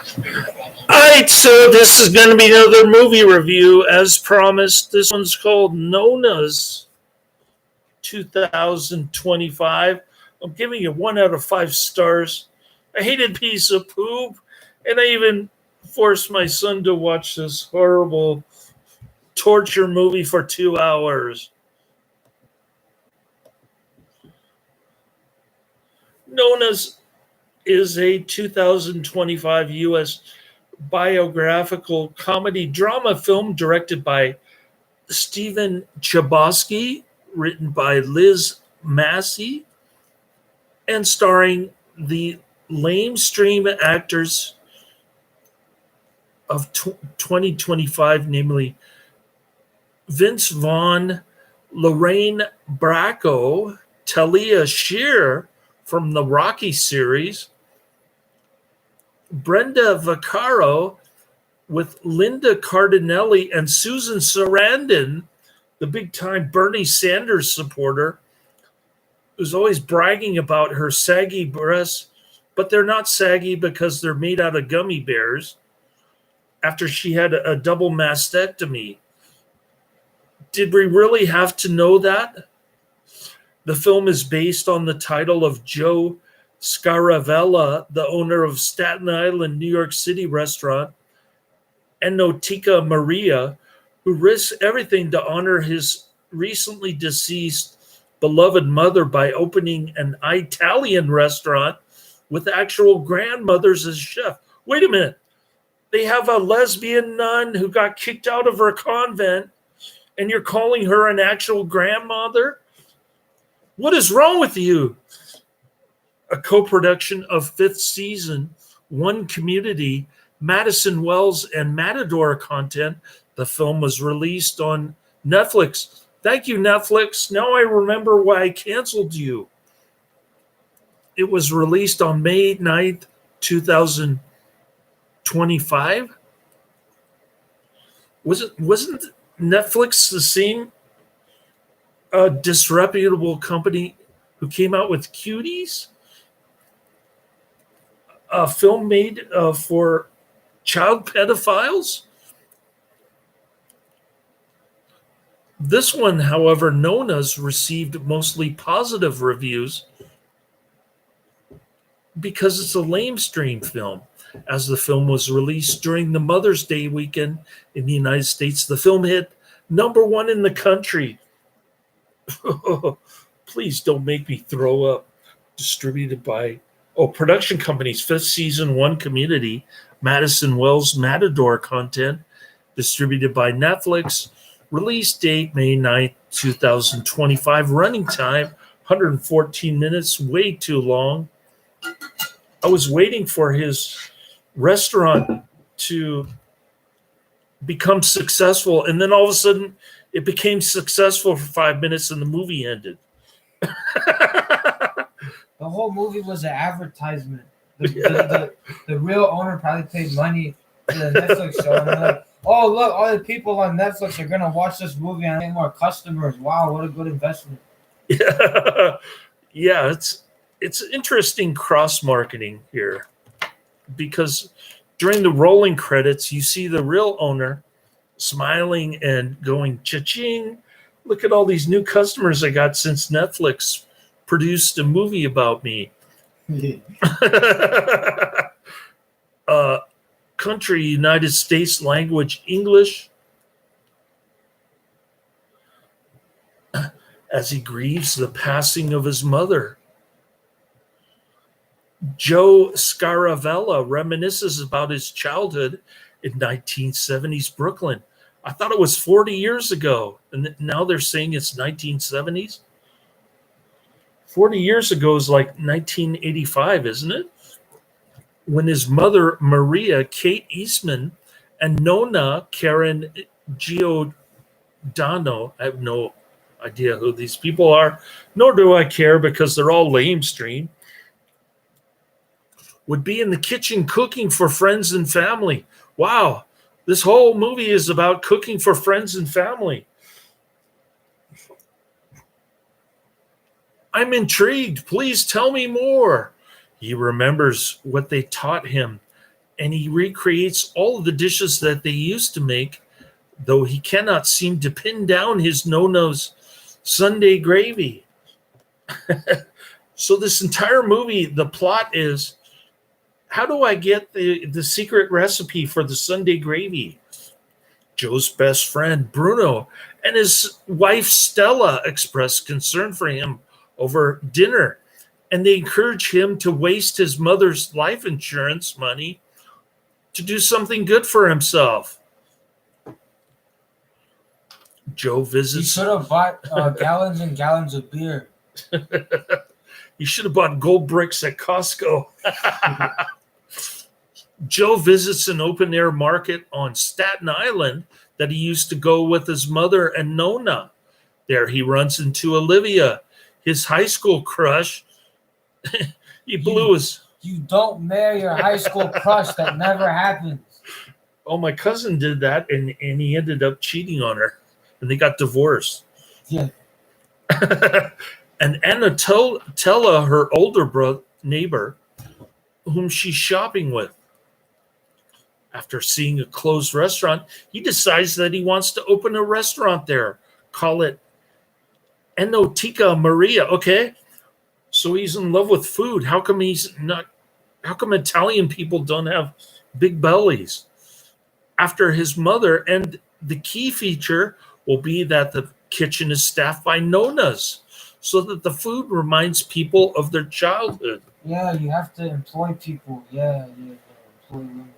Alright, so this is going to be another movie review. As promised, this one's called Nonnas 2025. I'm giving it 1 out of 5 stars. I hated piece of poop, and I even forced my son to watch this horrible torture movie for 2 hours. Nonnas is a 2025 U.S. biographical comedy drama film directed by Stephen Chbosky, written by Liz Massey, and starring the lamestream actors of 2025, namely Vince Vaughn, Lorraine Bracco, Talia Shire from the Rocky series, Brenda Vaccaro with Linda Cardinelli and Susan Sarandon, the big-time Bernie Sanders supporter, who's always bragging about her saggy breasts, but they're not saggy because they're made out of gummy bears after she had a double mastectomy. Did we really have to know that? The film is based on the title of Joe Scaravella, the owner of Staten Island, New York City restaurant, Enotica Maria, who risks everything to honor his recently deceased beloved mother by opening an Italian restaurant with actual grandmothers as chef. Wait a minute. They have a lesbian nun who got kicked out of her convent, and you're calling her an actual grandmother? What is wrong with you? A co-production of fifth season, One Community, Madison Wells, and Matador content, the film was released on Netflix. Thank you, Netflix. Now I remember why I canceled you. It was released on May 9th, 2025. Wasn't Netflix the same disreputable company who came out with Cuties? A film made for child pedophiles? This one, however, Nonnas, received mostly positive reviews because it's a lamestream film. As the film was released during the Mother's Day weekend in the United States, the film hit #1 in the country. Please don't make me throw up. Distributed by production companies, fifth season, One Community, Madison Wells, Matador content, distributed by Netflix. Release date May 9th, 2025. Running time 114 minutes, way too long. I was waiting for his restaurant to become successful, and then all of a sudden it became successful for 5 minutes and the movie ended. The whole movie was an advertisement. The real owner probably paid money to the Netflix show, and they're like, oh, look, all the people on Netflix are going to watch this movie and get more customers. Wow, what a good investment. Yeah, it's interesting cross-marketing here, because during the rolling credits, you see the real owner smiling and going, cha-ching, look at all these new customers I got since Netflix produced a movie about me. Country, United States, language, English. As he grieves the passing of his mother. Joe Scaravella reminisces about his childhood in 1970s Brooklyn. I thought it was 40 years ago, and now they're saying it's 1970s. 40 years ago is like 1985, isn't it? When his mother, Maria Kate Eastman, and Nonna Karen Giordano, I have no idea who these people are, nor do I care because they're all lamestream, would be in the kitchen cooking for friends and family. Wow, this whole movie is about cooking for friends and family. I'm intrigued. Please tell me more. He remembers what they taught him and he recreates all of the dishes that they used to make, though he cannot seem to pin down his Nonna's Sunday gravy. So this entire movie, the plot is, how do I get the secret recipe for the Sunday gravy? Joe's best friend, Bruno, and his wife, Stella, express concern for him over dinner, and they encourage him to waste his mother's life insurance money to do something good for himself. Joe He visits. should have bought gallons and gallons of beer. You should have bought gold bricks at Costco. Joe visits an open-air market on Staten Island that he used to go with his mother and Nonna. There he runs into Olivia, his high school crush. He blew his... You don't marry your high school crush. That never happens. Oh, my cousin did that, and he ended up cheating on her, and they got divorced. Yeah. And Anatella, her older neighbor, whom she's shopping with. After seeing a closed restaurant, he decides that he wants to open a restaurant there. Call it Enotica Maria. Okay. So he's in love with food. How come Italian people don't have big bellies? After his mother, and the key feature will be that the kitchen is staffed by Nonnas, so that the food reminds people of their childhood. Yeah, you have to employ people. Yeah. Employ women.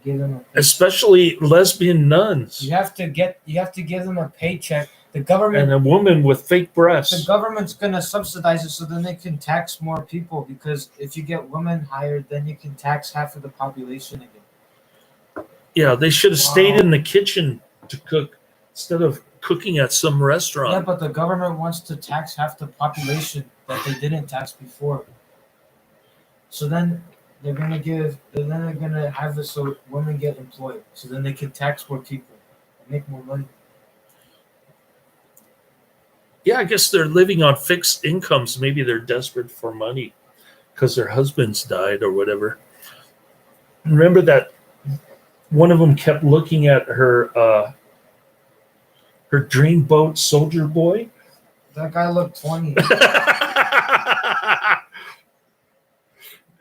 Give them Especially lesbian nuns. You have to give them a paycheck. The government and a woman with fake breasts. The government's gonna subsidize it so then they can tax more people, because if you get women hired, then you can tax half of the population again. Yeah, they should have stayed in the kitchen to cook instead of cooking at some restaurant. Yeah, but the government wants to tax half the population that they didn't tax before. So then they're gonna have this so women get employed, so then they can tax more people and make more money. Yeah, I guess they're living on fixed incomes. Maybe they're desperate for money because their husbands died or whatever. Remember that one of them kept looking at her dreamboat Soldier Boy? That guy looked 20.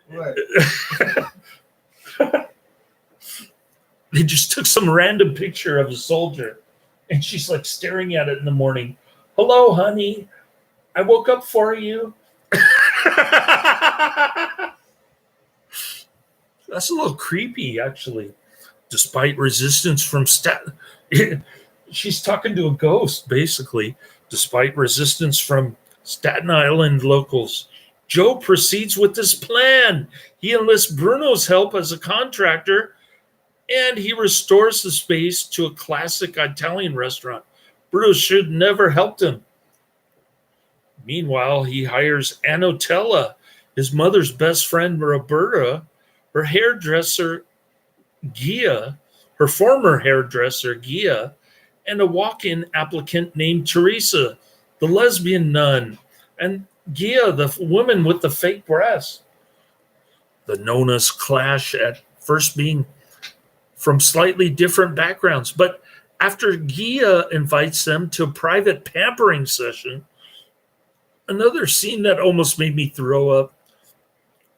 What? They just took some random picture of a soldier, and she's like staring at it in the morning. Hello, honey. I woke up for you. That's a little creepy, actually. Despite resistance from she's talking to a ghost, basically. Despite resistance from Staten Island locals, Joe proceeds with this plan. He enlists Bruno's help as a contractor, and he restores the space to a classic Italian restaurant. Bruno should never helped him. Meanwhile, he hires Anotella, his mother's best friend Roberta, her hairdresser Gia, her former hairdresser Gia, and a walk-in applicant named Teresa, the lesbian nun, and Gia, the woman with the fake breasts. The Nonnas clash, at first being from slightly different backgrounds, but after Gia invites them to a private pampering session, another scene that almost made me throw up,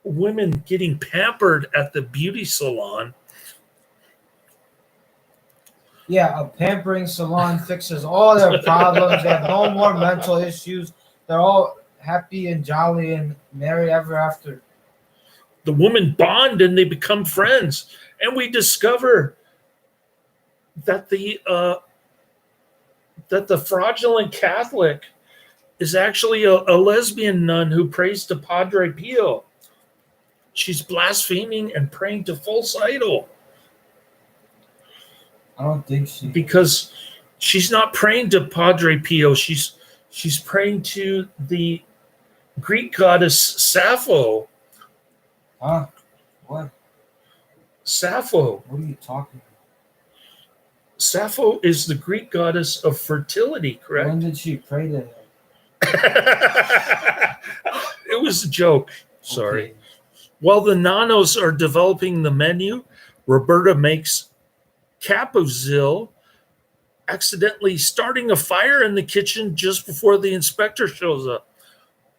women getting pampered at the beauty salon. Yeah, a pampering salon fixes all their problems. They have no more mental issues. They're all happy and jolly and merry ever after. The women bond and they become friends. And we discover that the fraudulent Catholic is actually a lesbian nun who prays to Padre Pio. She's blaspheming and praying to false idol. I don't think she... Because she's not praying to Padre Pio. She's praying to the Greek goddess Sappho. Huh? What? Sappho. What are you talking about? Sappho is the Greek goddess of fertility, correct? When did she pray to her? It was a joke. Sorry. Okay. While the Nonnas are developing the menu, Roberta makes Capuzil, accidentally starting a fire in the kitchen just before the inspector shows up.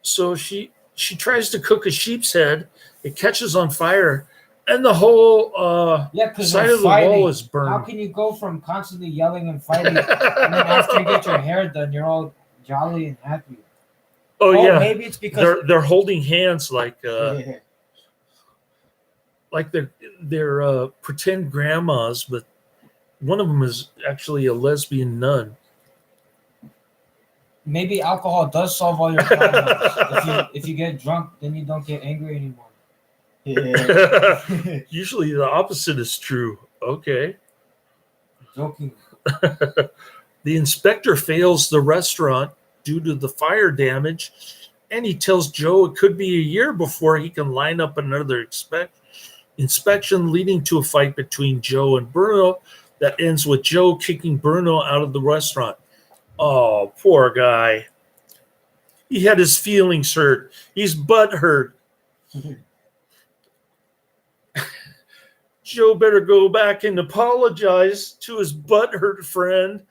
So she tries to cook a sheep's head. It catches on fire, and the whole side of the wall is burned. How can you go from constantly yelling and fighting, and then after you get your hair done, you're all jolly and happy? Oh yeah, maybe it's because they're holding hands like they're pretend grandmas, but one of them is actually a lesbian nun. Maybe alcohol does solve all your problems. if you get drunk, then you don't get angry anymore. Yeah. Usually the opposite is true. Okay. Joking. The inspector fails the restaurant due to the fire damage, and he tells Joe it could be a year before he can line up another inspection, leading to a fight between Joe and Bruno that ends with Joe kicking Bruno out of the restaurant. Oh, poor guy. He had his feelings hurt. He's butthurt. Joe better go back and apologize to his butthurt friend.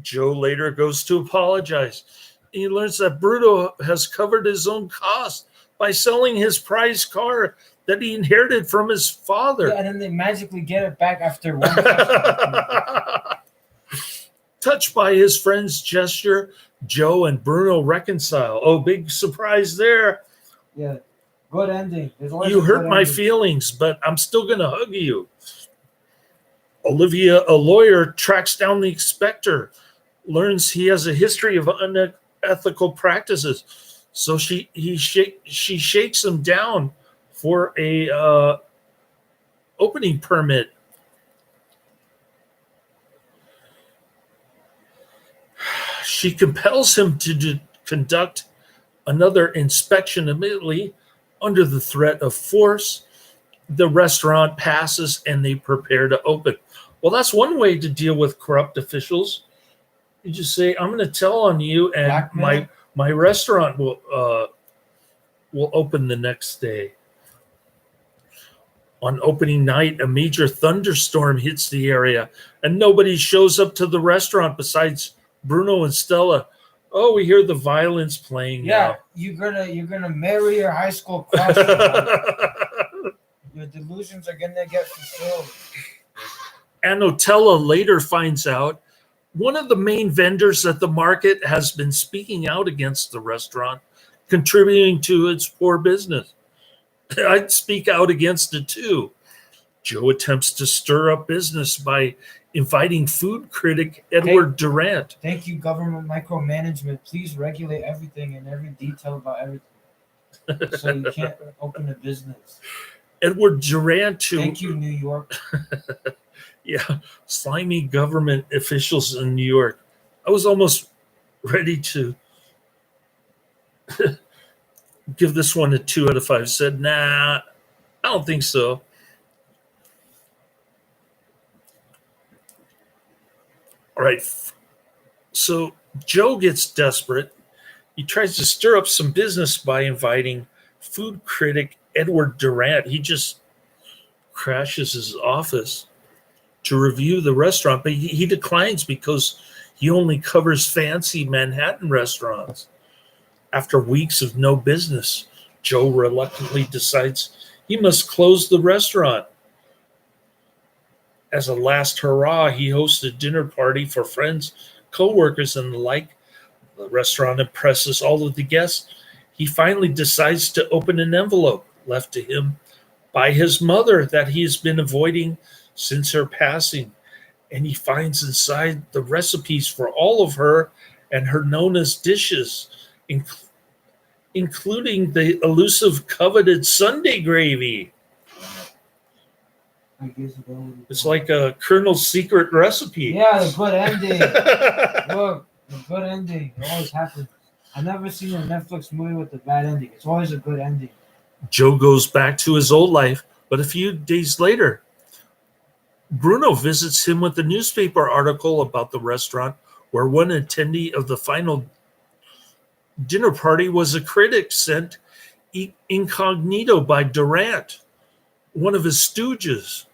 Joe later goes to apologize. He learns that Bruno has covered his own costs by selling his prized car that he inherited from his father. Yeah, and then they magically get it back after one. Touched by his friend's gesture, Joe and Bruno reconcile. Oh, big surprise there. Yeah, good ending. You hurt my feelings, but I'm still going to hug you. Olivia, a lawyer, tracks down the inspector, learns he has a history of unethical practices. So she shakes him down for a opening permit. She compels him to conduct another inspection immediately under the threat of force. The restaurant passes and they prepare to open. Well, that's one way to deal with corrupt officials. You just say, I'm going to tell on you, and my restaurant will open the next day. On opening night, a major thunderstorm hits the area, and nobody shows up to the restaurant besides Bruno and Stella. Oh, we hear the violins playing. Yeah, now. you're gonna marry your high school crush. Your delusions are gonna get fulfilled. And Otella later finds out one of the main vendors at the market has been speaking out against the restaurant, contributing to its poor business. I'd speak out against it too. Joe attempts to stir up business by inviting food critic Edward Durant. Thank you, government micromanagement. Please regulate everything and every detail about everything, so you can't open a business. Edward Durant, Thank you, New York. Yeah, slimy government officials in New York. I was almost ready to give this one a 2 out of 5. Said, nah, I don't think so. All right. So Joe gets desperate. He tries to stir up some business by inviting food critic Edward Durant. He just crashes his office to review the restaurant, but he declines because he only covers fancy Manhattan restaurants. After weeks of no business, Joe reluctantly decides he must close the restaurant. As a last hurrah, he hosts a dinner party for friends, co-workers, and the like. The restaurant impresses all of the guests. He finally decides to open an envelope left to him by his mother that he has been avoiding since her passing. And he finds inside the recipes for all of her and her Nonnas dishes, including the elusive coveted Sunday gravy. It's like a Colonel's secret recipe. Yeah, the good ending. Look, the good ending. It always happens. I've never seen a Netflix movie with a bad ending. It's always a good ending. Joe goes back to his old life, but a few days later, Bruno visits him with a newspaper article about the restaurant where one attendee of the final dinner party was a critic sent incognito by RANT, one of his stooges.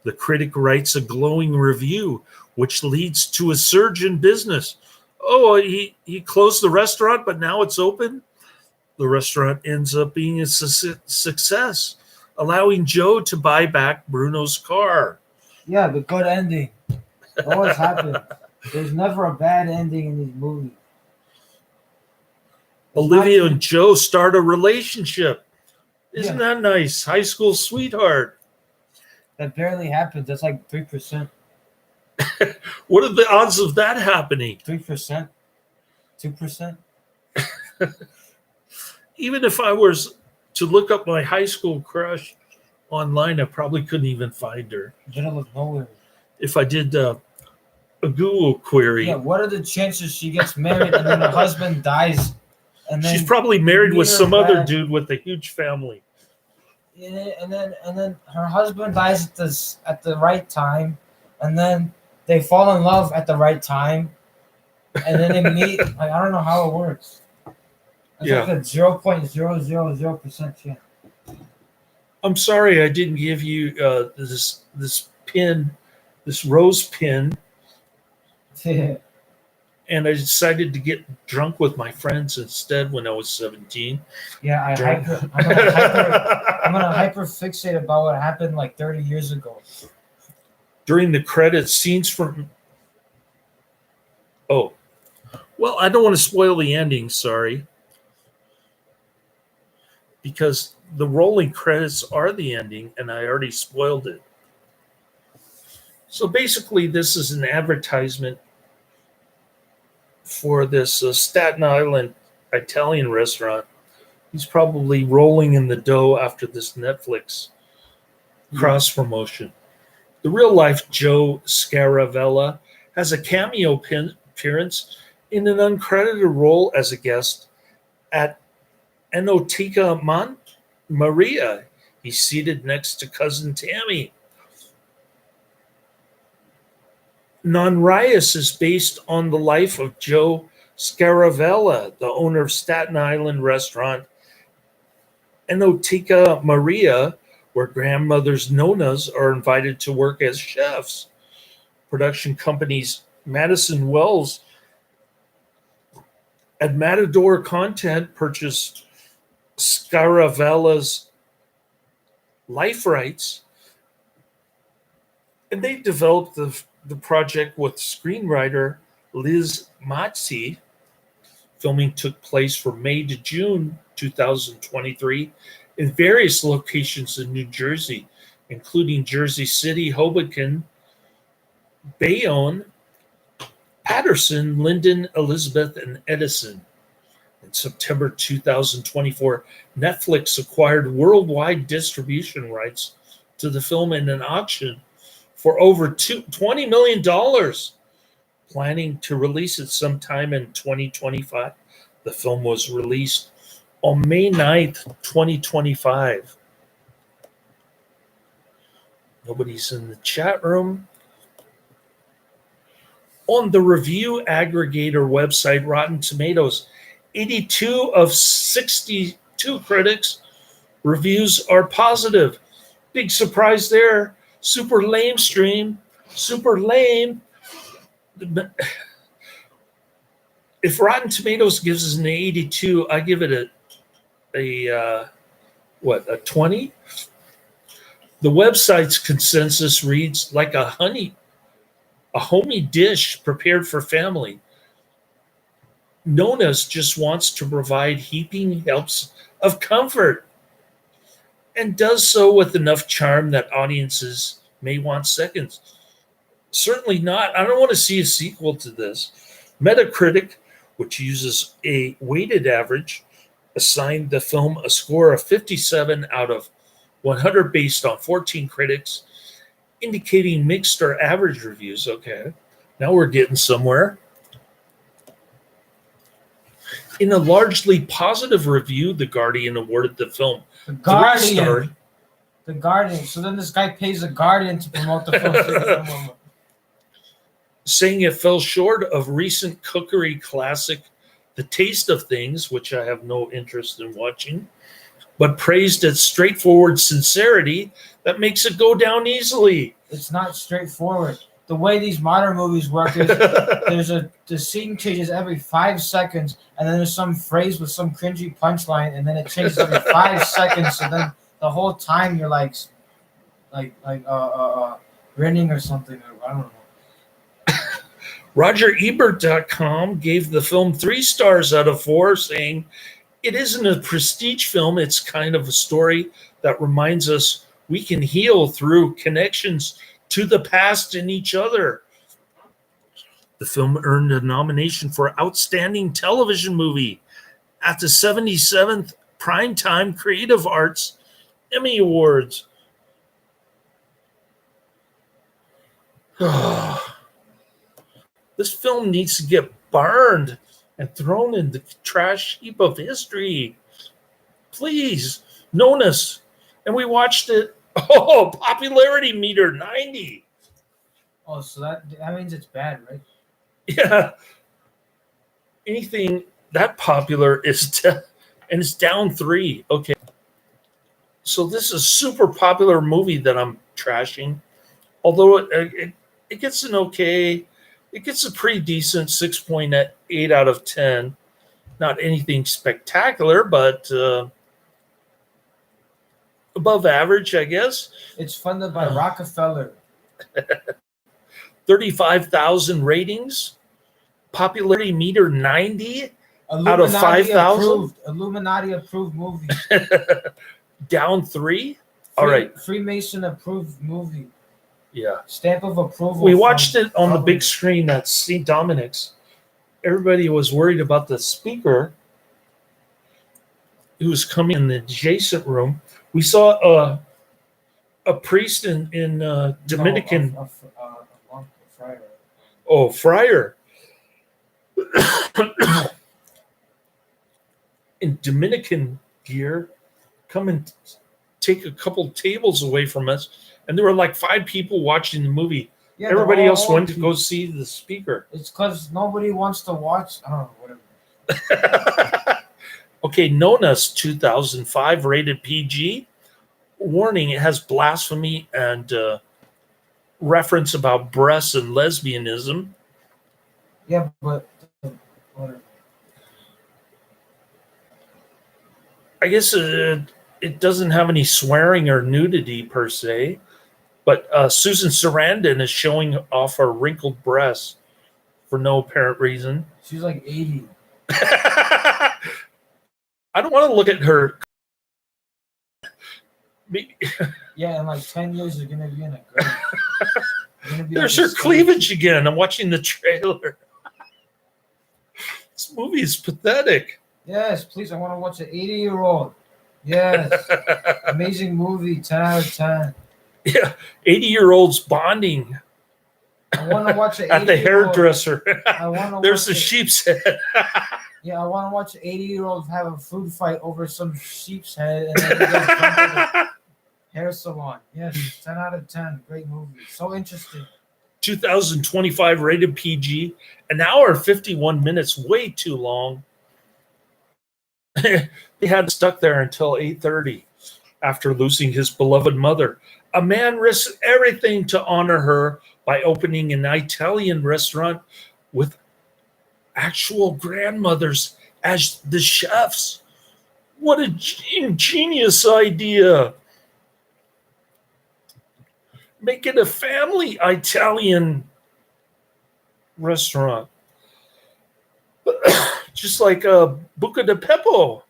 The critic writes a glowing review, which leads to a surge in business. Oh, he closed the restaurant, but now it's open. The restaurant ends up being a success, allowing Joe to buy back Bruno's car. Yeah, the good ending. It always happens. There's never a bad ending in these movies. Olivia and Joe start a relationship. Isn't that nice? High school sweetheart. That barely happens. That's like 3%. What are the odds of that happening? 3%? 2%? Even if I was to look up my high school crush online, I probably couldn't even find her. Middle of nowhere. If I did a Google query. Yeah, what are the chances she gets married and then her husband dies? And then she's probably married with some other dude with a huge family. And then her husband dies at the right time, and then they fall in love at the right time, and then they meet. Like, I don't know how it works. It's like a 0.000% chance. I'm sorry I didn't give you this pin, this rose pin. And I decided to get drunk with my friends instead when I was 17. Yeah, I'm gonna hyper fixate about what happened like 30 years ago. During the credits, scenes from... Oh. Well, I don't want to spoil the ending, sorry. Because the rolling credits are the ending, and I already spoiled it. So basically, this is an advertisement for this Staten Island Italian restaurant. He's probably rolling in the dough after this Netflix cross promotion. The real life Joe Scaravella has a cameo appearance in an uncredited role as a guest at Enoteca Maria. He's seated next to cousin Tammy. Nonnas is based on the life of Joe Scaravella, the owner of Staten Island restaurant Enoteca Maria, where grandmothers Nonnas are invited to work as chefs. Production companies Madison Wells and Matador Content purchased Scaravella's life rights, and they developed the project with screenwriter Liz Matzi. Filming took place from May to June 2023 in various locations in New Jersey, including Jersey City, Hoboken, Bayonne, Patterson, Linden, Elizabeth, and Edison. In September 2024, Netflix acquired worldwide distribution rights to the film in an auction for over $20 million, planning to release it sometime in 2025. The film was released on May 9th, 2025. Nobody's in the chat room. On the review aggregator website Rotten Tomatoes, 82 of 62 critics reviews are positive. Big surprise there. Super lame stream. Super lame. If Rotten Tomatoes gives us an 82, I give it a 20? The website's consensus reads like a homey dish prepared for family. Nonnas just wants to provide heaping helps of comfort and does so with enough charm that audiences may want seconds. Certainly not. I don't want to see a sequel to this. Metacritic, which uses a weighted average, assigned the film a score of 57 out of 100 based on 14 critics, indicating mixed or average reviews. Okay, now we're getting somewhere. In a largely positive review, The Guardian awarded the film The Guardian. So then this guy pays The Guardian to promote the film. Saying it fell short of recent cookery classic The Taste of Things, which I have no interest in watching. but praised its straightforward sincerity that makes it go down easily. It's not straightforward. The way these modern movies work is the scene changes every 5 seconds, and then there's some phrase with some cringy punchline, and then it changes every 5 seconds. So then the whole time you're like grinning or something. I don't know. RogerEbert.com gave the film 3 stars out of 4, saying, "It isn't a prestige film. It's kind of a story that reminds us we can heal through connections to the past and each other." The film earned a nomination for Outstanding Television Movie at the 77th Primetime Creative Arts Emmy Awards. This film needs to get burned and thrown in the trash heap of history. Please, Nonnas. And we watched it. Oh, popularity meter 90. Oh, so that means it's bad, right? Yeah. Anything that popular is and it's down 3. Okay. So this is a super popular movie that I'm trashing. Although it gets an okay, it gets a pretty decent 6.8 out of 10. Not anything spectacular, but above average, I guess. It's funded by Rockefeller. 35,000 ratings. Popularity meter 90 out of 5,000. Illuminati approved movie. Down 3. All right. Freemason approved movie. Yeah. Stamp of approval. We watched it on the big screen at St. Dominic's. Everybody was worried about the speaker who was coming in the adjacent room. We saw a priest in Dominican. Friar. Oh, friar. In Dominican gear, come and take a couple tables away from us. And there were like 5 people watching the movie. Yeah, everybody else went to go see the speaker. It's because nobody wants to watch. I don't know, whatever. Okay, Nonnas 2005 rated PG. Warning, it has blasphemy and reference about breasts and lesbianism. Yeah, but whatever. I guess it doesn't have any swearing or nudity per se. But Susan Sarandon is showing off her wrinkled breasts for no apparent reason. She's like 80. I don't want to look at her. Yeah, in like 10 years, you're going to be in a grave. There's her cleavage again. I'm watching the trailer. This movie is pathetic. Yes, please. I want to watch an 80-year-old. Yes. Amazing movie. 10 out of 10. Yeah, 80-year-olds bonding. I want to watch an at the hairdresser. There's the watch sheep's head. Yeah, I want to watch an 80-year-old have a food fight over some sheep's head and then go to the hair salon. Yes, 10 out of 10. Great movie. So interesting. 2025 rated PG. An hour 51 minutes, way too long. They had stuck there until 8:30 after losing his beloved mother. A man risks everything to honor her by opening an Italian restaurant with actual grandmothers as the chefs. What a ingenious idea. Make it a family Italian restaurant. Just like Buca di Beppo.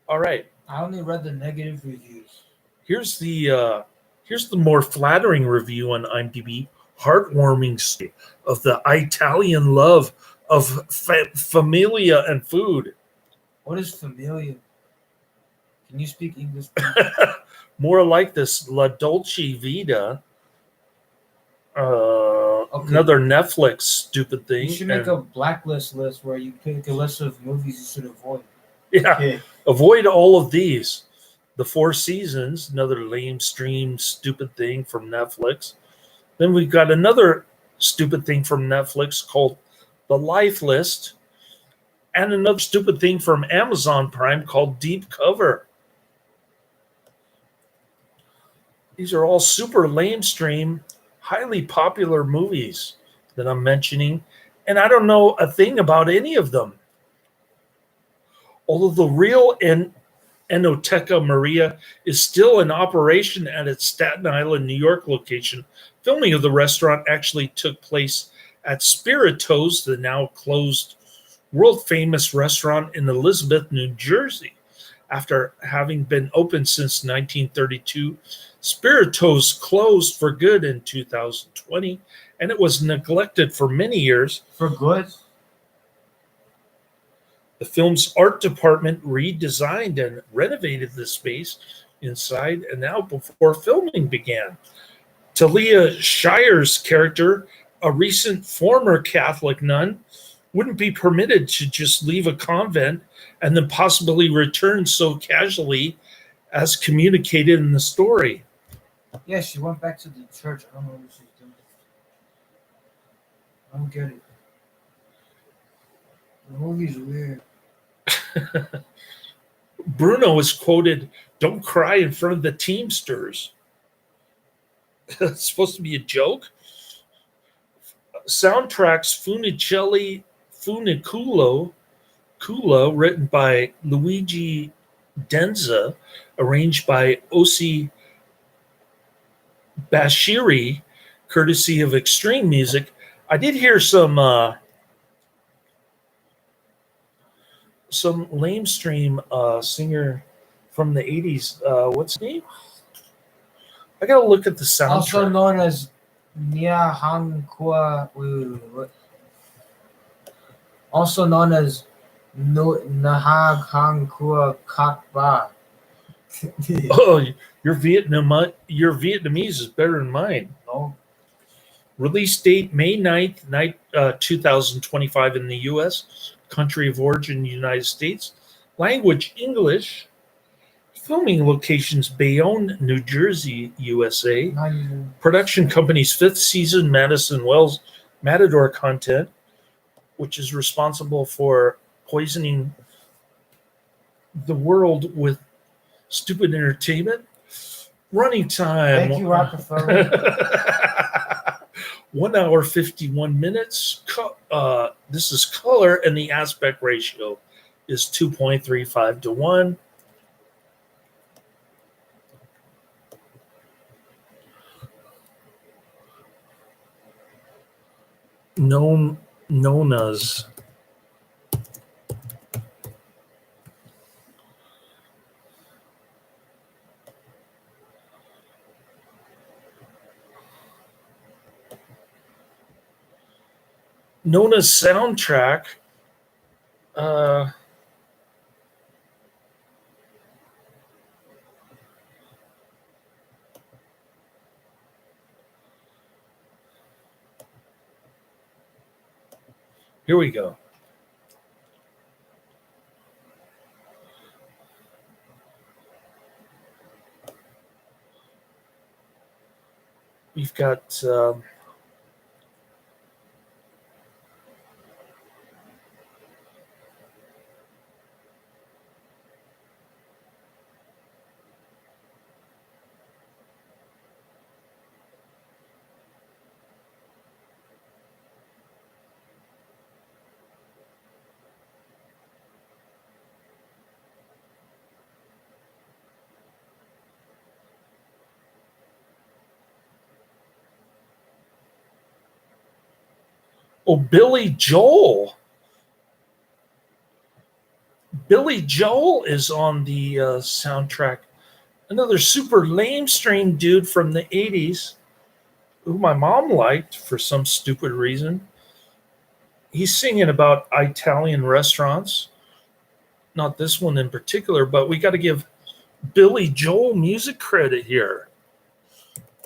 All right. I only read the negative reviews. Here's the more flattering review on IMDb. Heartwarming story of the Italian love of familia and food. What is familia? Can you speak English? More like this La Dolce Vita. Okay. Another Netflix stupid thing. You should make a blacklist list where you pick a list of movies you should avoid. Yeah. Okay. Avoid all of these. The Four Seasons, another lame stream stupid thing from Netflix. Then we've got another stupid thing from Netflix called The Life List. and another stupid thing from Amazon Prime called Deep Cover. These are all super lamestream, highly popular movies that I'm mentioning, and I don't know a thing about any of them. Although the real Enoteca Maria is still in operation at its Staten Island, New York location, filming of the restaurant actually took place at Spirito's, the now closed world-famous restaurant in Elizabeth, New Jersey. After having been open since 1932, Spirito's closed for good in 2020, and it was neglected for many years. For good? The film's art department redesigned and renovated the space inside and out before filming began. Talia Shire's character, a recent former Catholic nun, wouldn't be permitted to just leave a convent and then possibly return so casually as communicated in the story. Yeah, she went back to the church. I don't know what she's doing. I don't get it. The movie's weird. Bruno is quoted, "Don't cry in front of the Teamsters." It's supposed to be a joke. Soundtracks Funiculo, written by Luigi Denza, arranged by Osi Bashiri, courtesy of Extreme Music. I did hear some lamestream singer from the 80s. What's his name? I gotta look at the soundtrack. Also known as Nyahankwa. Also known as Nahankwa Kakba. Oh, your Vietnamese is better than mine. No. Release date May 9th, 2025 in the U.S. Country of origin United States. Language English. Filming locations Bayonne, New Jersey, USA. Production company's fifth season Madison Wells Matador content, which is responsible for poisoning the world with stupid entertainment. Running time. Thank you, Rockefeller. 1 hour 51 minutes. This is color, and the aspect ratio is 2.35 to 1. Nonnas. Nonna's soundtrack. Here we go. We've got Billy Joel. Billy Joel is on the soundtrack. Another super lamestream dude from the 80s who my mom liked for some stupid reason. He's singing about Italian restaurants. Not this one in particular, but we got to give Billy Joel music credit here.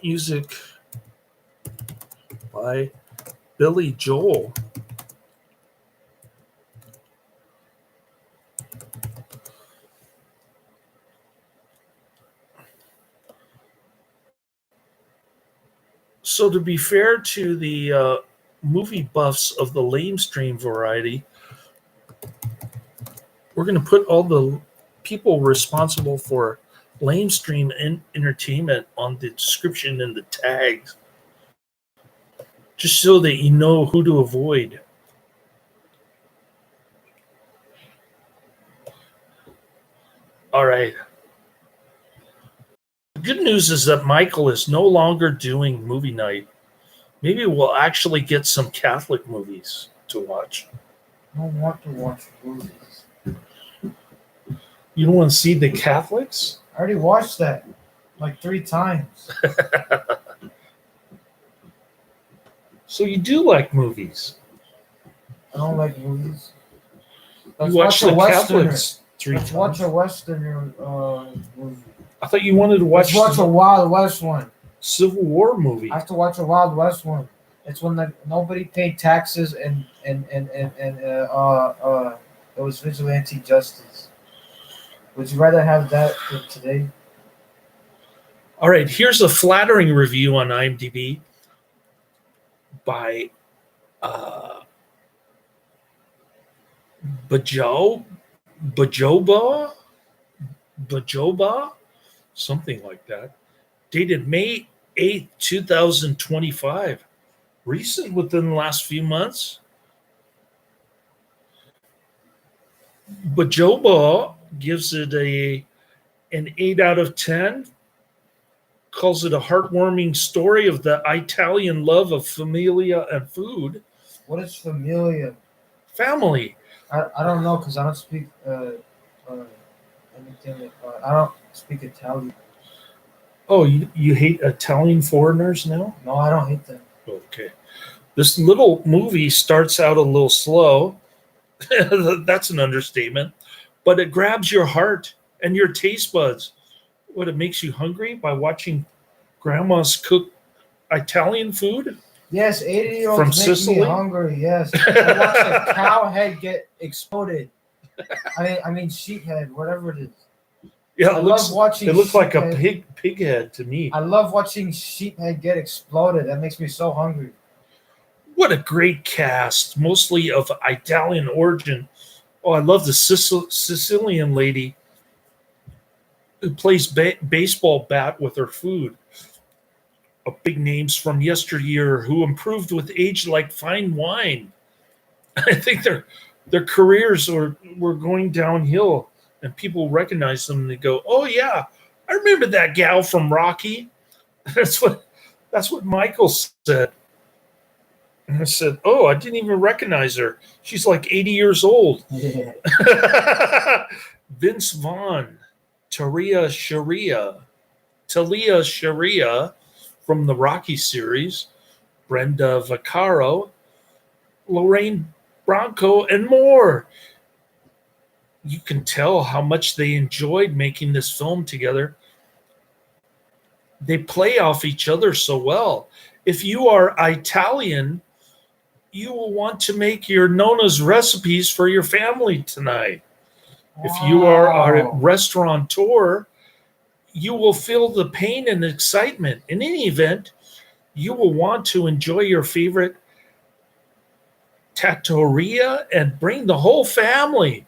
Music by Billy Joel. So to be fair to the movie buffs of the lamestream variety, We're going to put all the people responsible for lamestream entertainment on the description and the tags, just so that you know who to avoid. All right. The good news is that Michael is no longer doing movie night. Maybe we'll actually get some Catholic movies to watch. I don't want to watch movies. You don't want to see the Catholics? I already watched that like 3 times. So you do like movies? I don't like movies. You watch the Catholics 3 Let's times? watch a Western movie. I thought you wanted to watch Let's watch a Wild West one. Civil War movie. I have to watch a Wild West one. It's when nobody paid taxes and it was vigilante justice. Would you rather have that than today? All right, here's a flattering review on IMDb by Bajoba, something like that, dated May 8th, 2025. Recent, within the last few months. Bajoba gives it an 8 out of 10, calls it a heartwarming story of the Italian love of familia and food. What is familia? Family. I don't know because I don't speak anything. I don't speak Italian. Oh, you hate Italian foreigners now? No, I don't hate them. Okay. This little movie starts out a little slow. That's an understatement. But it grabs your heart and your taste buds. What, it makes you hungry by watching grandmas cook Italian food? Yes, 80-year-olds From make Sicily? me hungry. Yes, I watched a cow head get exploded. I mean sheep head, whatever it is. Yeah, I love watching. It looks like a head. pig head to me. I love watching sheep head get exploded. That makes me so hungry. What a great cast, mostly of Italian origin. Oh, I love the Sicilian lady who plays baseball bat with her food. Big names from yesteryear who improved with age like fine wine. I think their careers were going downhill, and people recognize them and they go, "Oh yeah, I remember that gal from Rocky." That's what Michael said. And I said, "Oh, I didn't even recognize her. She's like 80 years old." Yeah. Vince Vaughn, Talia Shire from the Rocky series, Brenda Vaccaro, Lorraine Bronco, and more. You can tell how much they enjoyed making this film together. They play off each other so well. If you are Italian, you will want to make your Nonnas recipes for your family tonight. Wow. If you are a restaurateur, you will feel the pain and excitement. In any event, you will want to enjoy your favorite trattoria and bring the whole family.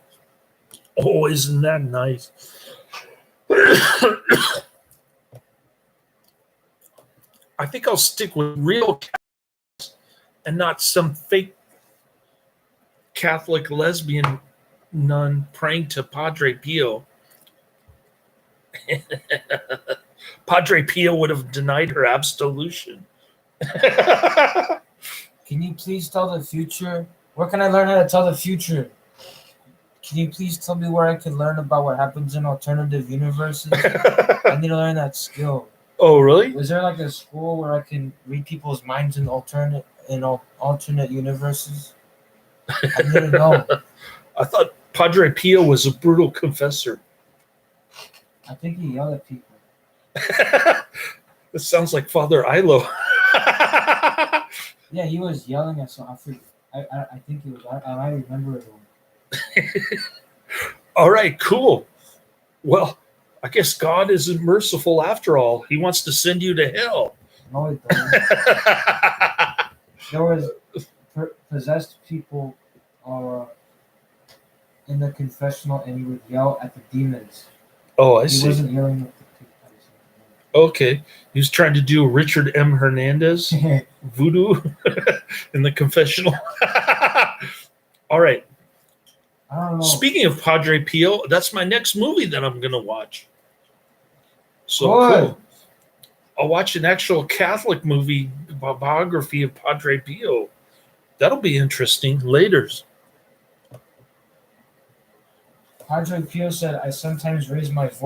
Oh, isn't that nice? I think I'll stick with real Catholics and not some fake Catholic lesbian nun praying to Padre Pio. Padre Pio would have denied her absolution. Can you please tell the future? Where can I learn how to tell the future? Can you please tell me where I can learn about what happens in alternative universes? I need to learn that skill. Oh, really? Was there like a school where I can read people's minds in alternate universes? I need to know. I thought Padre Pio was a brutal confessor. I think he yelled at people. This sounds like Father Ilo. Yeah, he was yelling at some. I think he was. I might remember it. All right, cool. Well, I guess God isn't merciful after all. He wants to send you to hell. No, it doesn't. There was possessed people in the confessional and he would yell at the demons. Oh, I He see. wasn't yelling at Okay. He was trying to do Richard M. Hernandez the voodoo in the confessional. All right. I don't know. Speaking of Padre Pio, that's my next movie that I'm going to watch. So Good. cool. I'll watch an actual Catholic movie biography of Padre Pio. That'll be interesting. Laters. Padre Pio said, I sometimes raise my voice